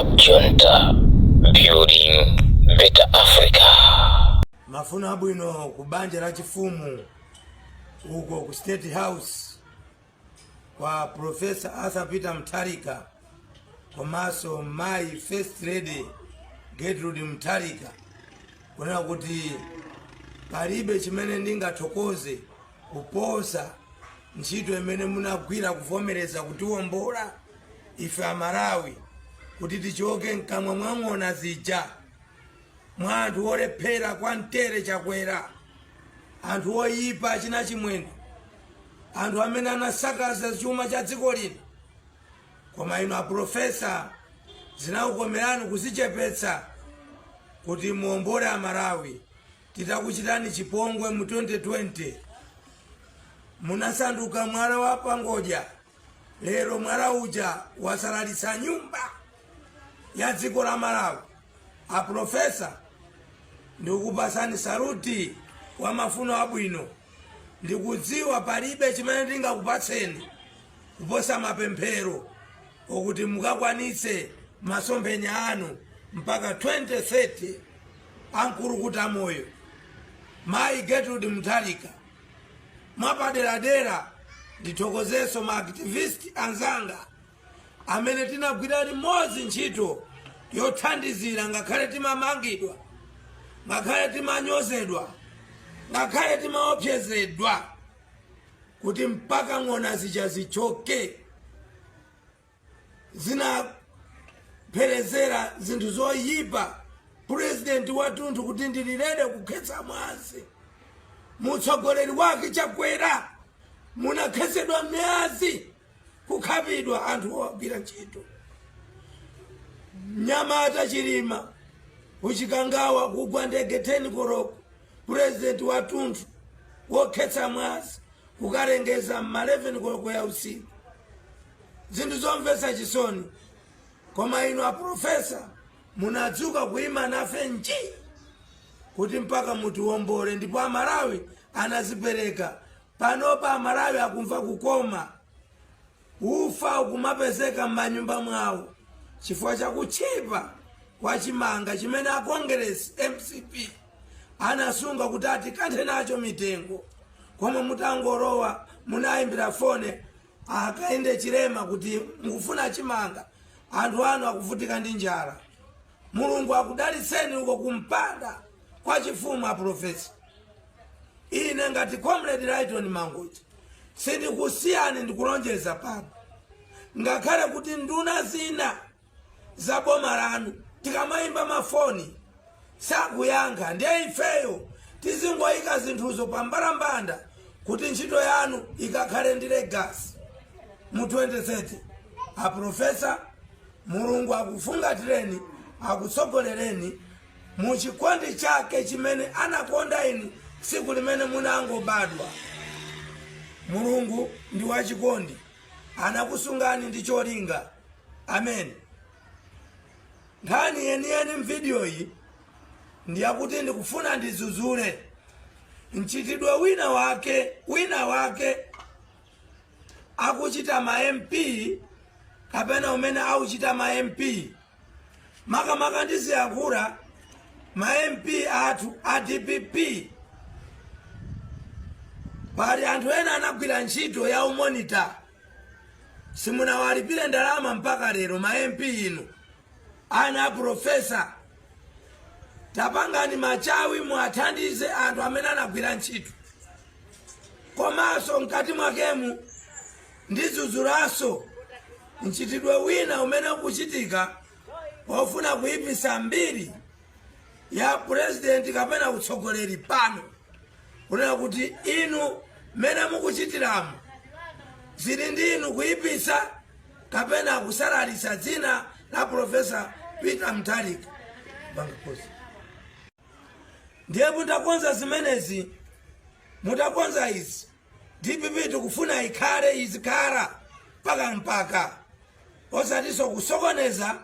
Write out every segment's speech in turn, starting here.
Junta Building Better Africa. Mafuna bwino kubanja la chifumu uko ku State House kwa Professor Arthur Peter Mutharika komaso my first lady Gertrude Mutharika kuna kuti palibe chimene ndingathokoze kuposa ntchito imene munagwira kuvomereza kuti wombola ife Amalawi kuti tichoke mkamwa mwang'ona zija mwa anthu olephera kwa mtere chakwera, anthu oyipa china chimwendo, anthu amene anasakaza chuma cha dziko lino. Koma inu aprofesa zinaukomerani kuzichepetsa kuti muombole Amalawi. Titakuchitani chipongwe mu 2020 munasanduka mwala wa pangodya. Lero mwala uja wasalalitsa nyumba ya dziko la Malawi. Aprofesa ndikupasani saluti wa mafuno abwino. Ndikudziwa palibe chimene ndingakupatseni kuposa mapemphero okuti mukakwanitse masomphenya anu mpaka 2030 ankurukuta moyo. Mai Gertrude Mutharika mwapaderadera ndithokozeso ma activist anzanga amene tinagwira limodzi ntchito yothandizira ngakhale timamangidwa, ngakhale timanyozedwa, ngakhale timaopsezedwa kuti mpaka ng'ona zija zichoke. Zinapherezera zinthu zoyipa president wathunthu kuti ndililede kukhetsa mwazi. Mutsogoleri wake chakwera munakhetsedwa myazi kukhapidwa anthu ogwira ntchito. Nyamata Chilima kuchikangawa kugwa ndege 10 koroko president wathunthu wokhetsa mwazi kukalengeza ma 11 koroko ya usiku. Zinthu zomvetsa chisoni. Koma inu aprofesa munadzuka kuima nafe nji kuti mpaka mutiwombole, ndipo Amalawi anazipereka. Panopa Amalawi akumva kukoma, ufa ukumapezeka m'manyumba mwawo chifukwa chakuchipa kwa chimanga chimene a Congress MCP anasunga kuti atikanthe nacho mitengo. Koma mutangorowa munayimbira fone akaende Chilema kuti mukufuna chimanga, anthu anu akuvutika ndi njala. Mulungu akudalitseni uko kumpanda kwa chifumu aprofesa. Ine ngati Comrade Lighton Mangochi sindikusiyani ndikulonjeza pano. Ngakhale kuti nduna zina za boma lanu tikamayimba mafoni sakuyankha, ndiye ifeyo tizingoyika zinthuzo pambalambanda kuti ntchito yanu ikakhale ndi legacy mu 2030. Aprofesa Mulungu akufungatireni, akutsogolereni mu chikondi chake chimene anakonda inu siku limene munangobadwa. Mulungu ndi wachikondi, anakusungani ndi cholinga. Amen. Nkhani yeniyeni mvideo iyi ndiyakuti ndikufuna ndizuzule mchitidwe wina wake akuchita ma MP kapena umene auchita ma MP. Makamaka ndiziyankhula ma MP athu a DPP. Pali anthu ena anagwira ntchito ya umonita simunawalipire ndalama mpaka lero. Ma MP inu ana aprofesa tapangani machawi muathandize anthu amene anagwira ntchito. Komanso mkati mwakemu ndizuzulaso mchitidwe wina umene ukuchitika wofuna kuyipisa mbiri ya president kapena utsogoleri pano. Kunena kuti inu mene mukuchitiramo zili ndi inu kuyipisa kapena kusalalisa dzina la Professor Peter Mutharika. Ndiye mutakonza zimenezi, mutakonza izi DPP tikufuna ikhale izikhala mpaka osatiso kusokoneza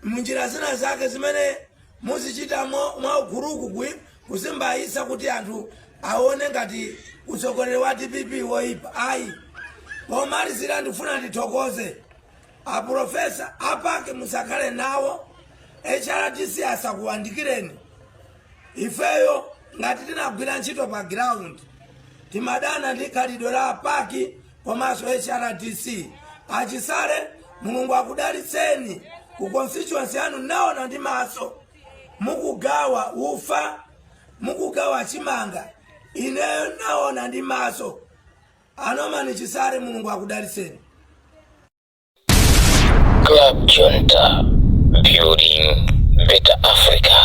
munjira zina zake zimene muzichita mwa ukuruku kuzimbayisa kuti anthu aone ngati utsogoleri wa DPP woyipa. Ayi, pomalizira ndifuna ndithokoze aprofesa apake musakale nawo HRDC asakuwandikireni. Ifeyo ngati tinagwira ntchito pa ground timadana ndi khalidwe la apaki komanso HRDC. Achisale Mulungu akudalitseni ku constituency yanu naona ndi maso mukugawa ufa, mukugawa chimanga, ineyo naona ndi maso. Anomani Chisale Mulungu akudalitseni. Club Junta, building better Africa.